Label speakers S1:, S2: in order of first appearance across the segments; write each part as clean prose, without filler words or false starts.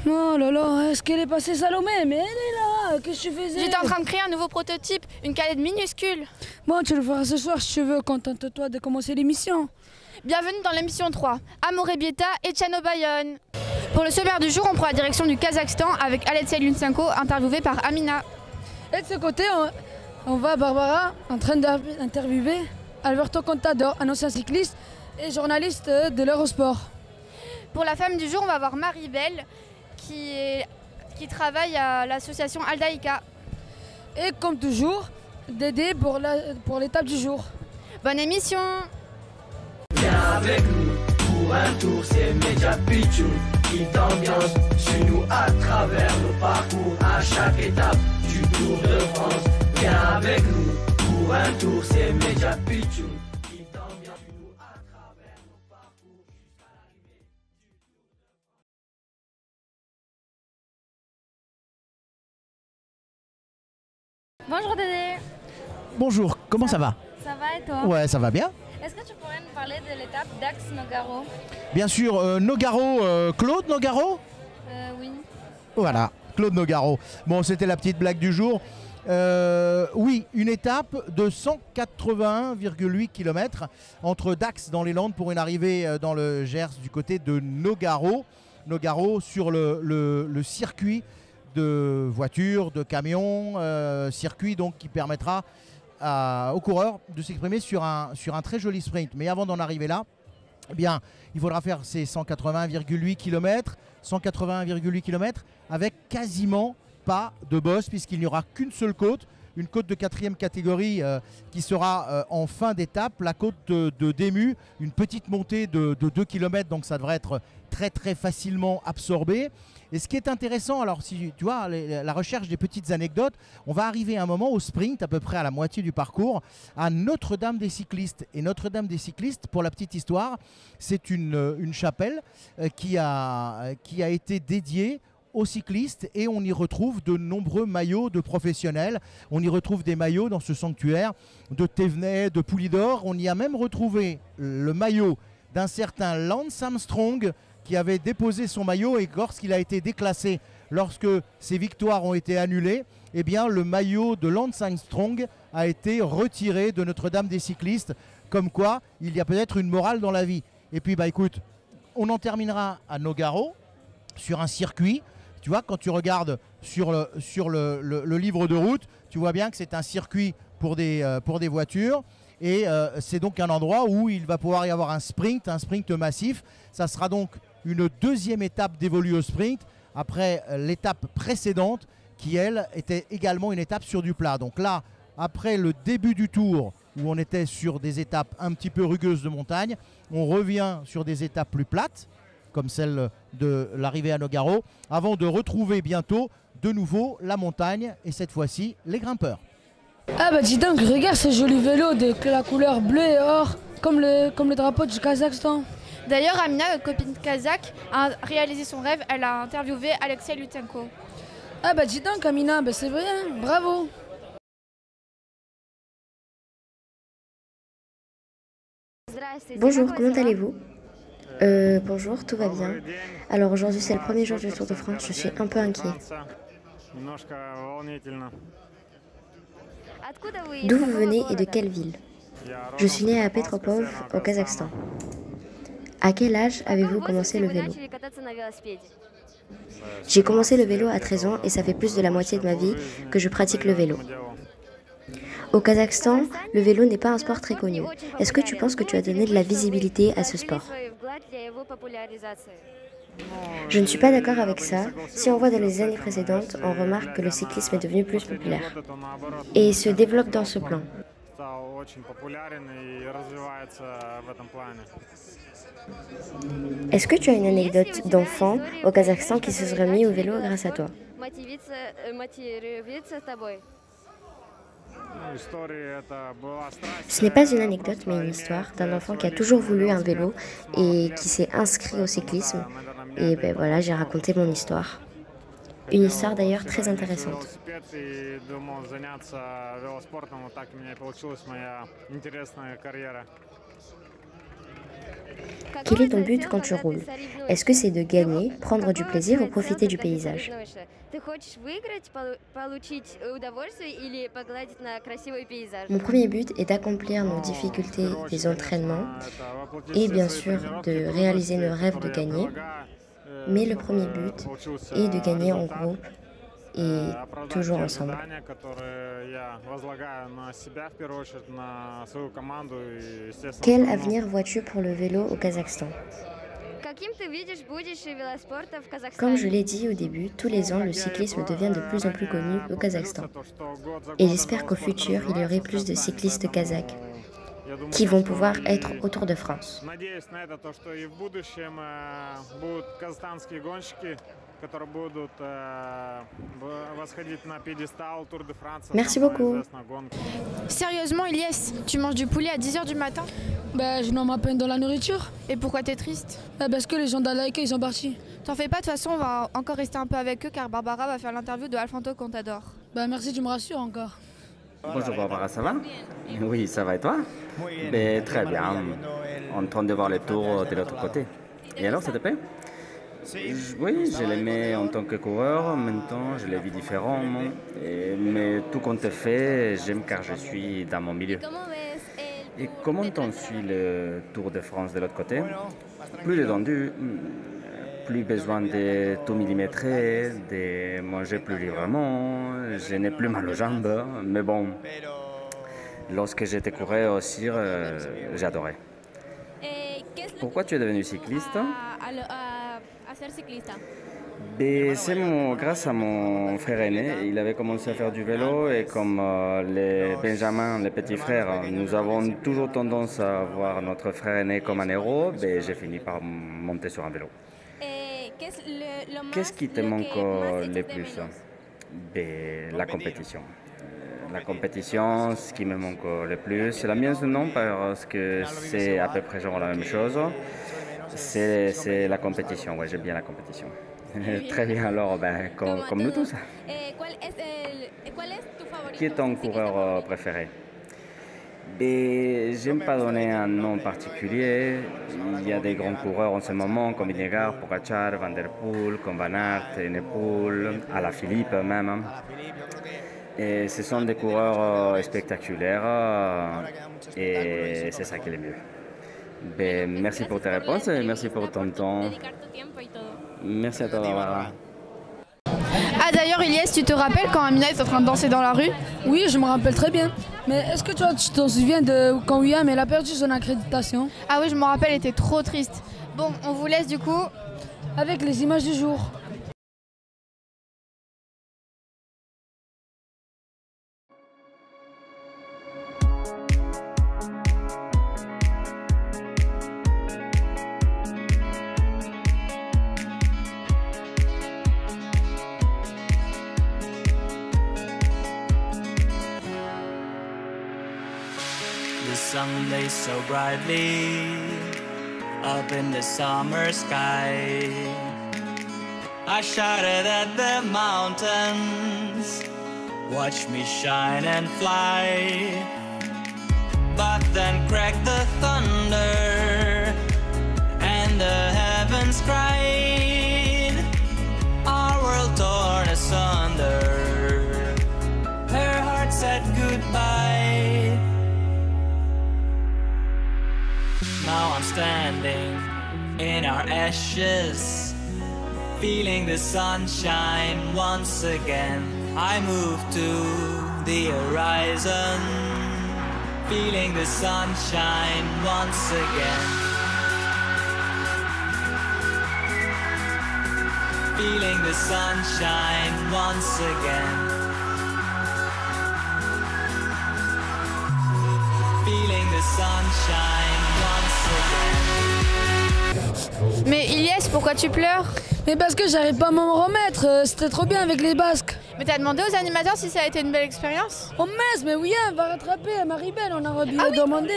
S1: Oh là là, est-ce qu'elle est passée Salomé? Mais elle est là, qu'est-ce que tu faisais?
S2: J'étais en train de créer un nouveau prototype, une canette minuscule.
S1: Bon, tu le feras ce soir si tu veux, contente-toi de commencer l'émission.
S2: Bienvenue dans l'émission 3, Amore Bieta et Tchano Bayonne. Pour le sommaire du jour, on prend la direction du Kazakhstan avec Alexei Lyunchenko, interviewé par Amina.
S1: Et de ce côté, on va à Barbara, en train d'interviewer Alberto Contador, un ancien cycliste et journaliste de l'Eurosport.
S2: Pour la femme du jour, on va voir Marie-Belle, qui travaille à l'association Aldaïka.
S1: Et comme toujours, Dédé pour l'étape du jour.
S2: Bonne émission!
S3: Viens avec nous pour un tour, c'est Media Pichou qui t'ambiance. Suis-nous à travers nos parcours à chaque étape du Tour de France. Viens avec nous pour un tour, c'est Media Pichou qui t'ambiance. Suis-nous à travers nos parcours jusqu'à l'arrivée du Tour de France.
S2: Bonjour Dédé!
S4: Bonjour, comment ça va?
S2: Ça va et toi?
S4: Ouais, ça va bien.
S2: Est-ce que tu pourrais nous parler de l'étape Dax-Nogaro?
S4: Bien sûr, Nogaro, Claude Nogaro?
S2: Oui.
S4: Voilà, Claude Nogaro. Bon, c'était la petite blague du jour. Oui, une étape de 181,8 km entre Dax dans les Landes pour une arrivée dans le Gers du côté de Nogaro. Nogaro sur le circuit de voitures, de camions, circuit donc qui permettra aux coureurs de s'exprimer sur un très joli sprint. Mais avant d'en arriver là, eh bien, il faudra faire ces 181,8 km, 181,8 km avec quasiment pas de bosse puisqu'il n'y aura qu'une seule côte, une côte de 4e catégorie qui sera en fin d'étape, la côte de Dému, une petite montée de 2 km, donc ça devrait être très très facilement absorbé. Et ce qui est intéressant, alors si tu vois, la recherche des petites anecdotes, on va arriver à un moment au sprint, à peu près à la moitié du parcours, à Notre-Dame des cyclistes. Et Notre-Dame des cyclistes, pour la petite histoire, c'est une chapelle qui a été dédiée aux cyclistes et on y retrouve de nombreux maillots de professionnels. On y retrouve des maillots dans ce sanctuaire de Thévenet, de Poulidor. On y a même retrouvé le maillot d'un certain Lance Armstrong qui avait déposé son maillot et lorsqu'il a été déclassé, lorsque ses victoires ont été annulées, eh bien le maillot de Lance Armstrong a été retiré de Notre-Dame des cyclistes, comme quoi il y a peut-être une morale dans la vie. Et puis bah écoute, on en terminera à Nogaro sur un circuit. Tu vois, quand tu regardes sur le livre de route, tu vois bien que c'est un circuit pour des voitures. Et c'est donc un endroit où il va pouvoir y avoir un sprint massif. Ça sera donc une deuxième étape dévolue au sprint, après l'étape précédente, qui elle était également une étape sur du plat. Donc là, après le début du tour, où on était sur des étapes un petit peu rugueuses de montagne, on revient sur des étapes plus plates, comme celle de l'arrivée à Nogaro, avant de retrouver bientôt de nouveau la montagne et cette fois-ci les grimpeurs.
S1: Ah bah dis donc, regarde ce joli vélo de la couleur bleu et or, comme le drapeau du Kazakhstan.
S2: D'ailleurs, Amina, notre copine kazakh, a réalisé son rêve. Elle a interviewé Alexei Lyunchenko.
S1: Ah bah dis donc Amina, bah c'est vrai, hein, bravo.
S5: Bonjour, comment allez-vous? Bonjour, tout va bien. Alors aujourd'hui c'est le premier jour du Tour de France, je suis un peu inquiet. D'où vous venez et de quelle ville? Je suis né à Petropavl, au Kazakhstan. À quel âge avez-vous commencé le vélo? J'ai commencé le vélo à 13 ans et ça fait plus de la moitié de ma vie que je pratique le vélo. Au Kazakhstan, le vélo n'est pas un sport très connu. Est-ce que tu penses que tu as donné de la visibilité à ce sport? Je ne suis pas d'accord avec ça. Si on voit dans les années précédentes, on remarque que le cyclisme est devenu plus populaire et se développe dans ce plan. Est-ce que tu as une anecdote d'enfant au Kazakhstan qui se serait mis au vélo grâce à toi? Ce n'est pas une anecdote, mais une histoire d'un enfant qui a toujours voulu un vélo et qui s'est inscrit au cyclisme. Et ben voilà, j'ai raconté mon histoire. Une histoire d'ailleurs très intéressante. Quel est ton but quand tu roules? Est-ce que c'est de gagner, prendre du plaisir ou profiter du paysage? Mon premier but est d'accomplir nos difficultés des entraînements et bien sûr de réaliser nos rêves de gagner. Mais le premier but est de gagner en groupe et toujours ensemble. Quel avenir vois-tu pour le vélo au Kazakhstan? Comme je l'ai dit au début, tous les ans, le cyclisme devient de plus en plus connu au Kazakhstan. Et j'espère qu'au futur, il y aurait plus de cyclistes kazakhs qui vont pouvoir être au Tour de France. Merci beaucoup.
S2: Sérieusement, Ilyes, tu manges du poulet à 10h du matin?
S1: Je noie ma peine dans la nourriture.
S2: Et pourquoi t'es triste?
S1: Parce que les gens d'Alaïka, ils sont partis.
S2: T'en fais pas, de toute façon, on va encore rester un peu avec eux car Barbara va faire l'interview de Alfonso Contador.
S1: Merci, tu me rassures encore.
S6: Bonjour Barbara, ça va? Oui, ça va et toi? Très bien, en train de voir le tour de l'autre côté. Et alors, ça te plaît? Oui, je l'aimais en tant que coureur, maintenant je l'ai vu différemment. Mais tout compte fait, j'aime car je suis dans mon milieu. Et comment t'en suis le Tour de France de l'autre côté? Plus détendu, plus besoin de tout millimétrer, de manger plus librement, je n'ai plus mal aux jambes, mais bon, lorsque j'étais coureur aussi, j'adorais. Pourquoi tu es devenu cycliste? C'est grâce à mon frère aîné. Il avait commencé à faire du vélo et comme les Benjamin, les petits frères, nous avons toujours tendance à voir notre frère aîné comme un héros, j'ai fini par monter sur un vélo. Qu'est-ce qui te manque le plus? La compétition. La compétition, ce qui me manque le plus, c'est la mienne non, parce que c'est à peu près genre la même chose. C'est la compétition, ouais, j'aime bien la compétition. Très bien, alors, comme nous tous. Qui est ton coureur préféré? J'aime pas donner un nom particulier. Il y a des grands coureurs en ce moment, comme Vingegaard, Pogacar, Van der Poel, comme Van Aert, Enepoel, Alaphilippe même. Et ce sont des coureurs spectaculaires et c'est ça qui est le mieux. Merci pour tes réponses et merci pour ton temps. Merci à toi, Barbara.
S2: Ah d'ailleurs, Ilyes, tu te rappelles quand Amina est en train de danser dans la rue?
S1: Oui, je me rappelle très bien. Mais est-ce que tu t'en souviens de quand William a perdu son accréditation?
S2: Ah oui, je me rappelle, elle était trop triste. Bon, on vous laisse du coup
S1: avec les images du jour.
S3: The sun lays so brightly up in the summer sky. I shouted at the mountains, watch me shine and fly. But then cracked the thunder and the heavens cried. Our world torn asunder, her heart said goodbye. Now I'm standing in our ashes, feeling the sunshine once again. I move to the horizon, feeling the sunshine once again. Feeling the sunshine once again. Feeling the sunshine once again.
S2: Mais Ilyes, pourquoi tu pleures?
S1: Mais parce que j'arrive pas à m'en remettre, c'était trop bien avec les Basques.
S2: Mais t'as demandé aux animateurs si ça a été une belle expérience?
S1: Oh mince, mais William va rattraper Maribel, on aurait bien demandé.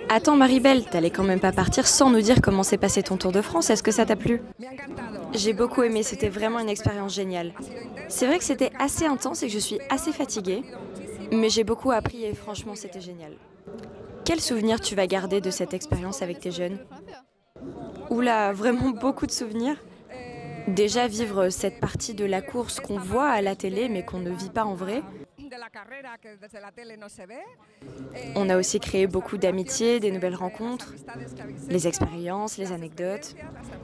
S7: Attends Maribel, t'allais quand même pas partir sans nous dire comment s'est passé ton Tour de France, est-ce que ça t'a plu? J'ai beaucoup aimé, c'était vraiment une expérience géniale. C'est vrai que c'était assez intense et que je suis assez fatiguée, mais j'ai beaucoup appris et franchement c'était génial. Quel souvenir tu vas garder de cette expérience avec tes jeunes? Oula, vraiment beaucoup de souvenirs. Déjà vivre cette partie de la course qu'on voit à la télé mais qu'on ne vit pas en vrai. On a aussi créé beaucoup d'amitiés, des nouvelles rencontres, les expériences, les anecdotes,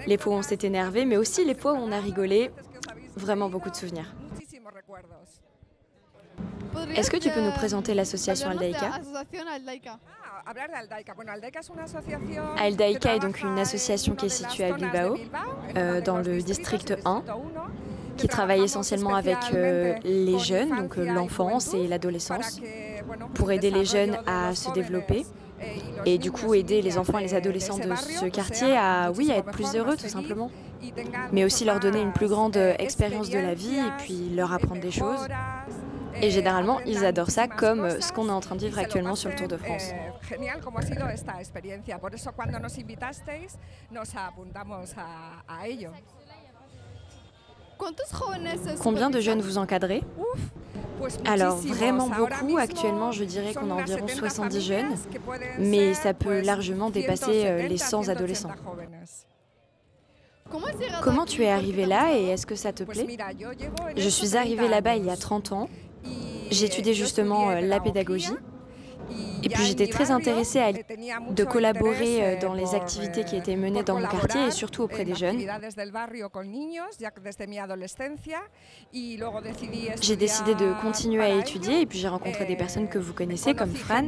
S7: les fois où on s'est énervé, mais aussi les fois où on a rigolé. Vraiment beaucoup de souvenirs. Est-ce que tu peux nous présenter l'association Aldaïka? Aldaïka est donc une association qui est située à Bilbao, dans le district 1, qui travaille essentiellement avec les jeunes, donc l'enfance et l'adolescence, pour aider les jeunes à se développer et du coup aider les enfants et les adolescents de ce quartier à être plus heureux tout simplement, mais aussi leur donner une plus grande expérience de la vie et puis leur apprendre des choses. Et généralement, ils adorent ça comme ce qu'on est en train de vivre actuellement sur le Tour de France. Combien de jeunes vous encadrez? Alors vraiment beaucoup, actuellement je dirais qu'on a environ 70 jeunes, mais ça peut largement dépasser les 100 adolescents. Comment tu es arrivée là et est-ce que ça te plaît? Je suis arrivée là-bas il y a 30 ans, j'étudiais justement la pédagogie. Et puis j'étais très intéressée de collaborer dans les activités qui étaient menées dans mon quartier et surtout auprès des jeunes. J'ai décidé de continuer à étudier et puis j'ai rencontré des personnes que vous connaissez comme Fran,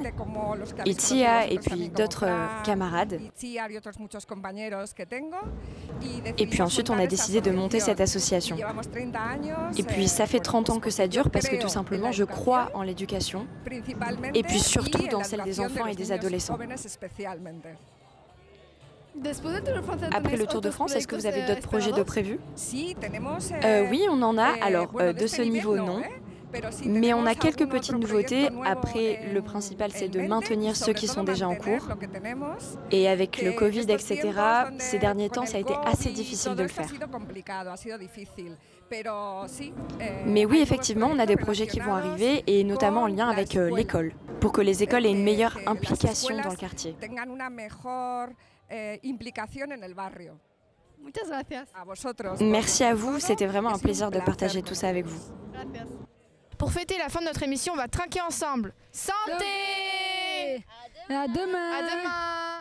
S7: Itzia et puis d'autres camarades. Et puis ensuite on a décidé de monter cette association. Et puis ça fait 30 ans que ça dure parce que tout simplement je crois en l'éducation et puis surtout dans celle des enfants et des adolescents. Après le Tour de France, est-ce que vous avez d'autres projets de prévus? Oui, on en a. Alors, de ce niveau, non. Mais on a quelques petites nouveautés. Après, le principal, c'est de maintenir ceux qui sont déjà en cours. Et avec le Covid, etc., ces derniers temps, ça a été assez difficile de le faire. Mais oui, effectivement, on a des projets qui vont arriver, et notamment en lien avec l'école, pour que les écoles aient une meilleure implication dans le quartier. Merci à vous, c'était vraiment un plaisir de partager tout ça avec vous.
S2: Pour fêter la fin de notre émission, on va trinquer ensemble. Santé!
S1: À demain!
S2: À demain!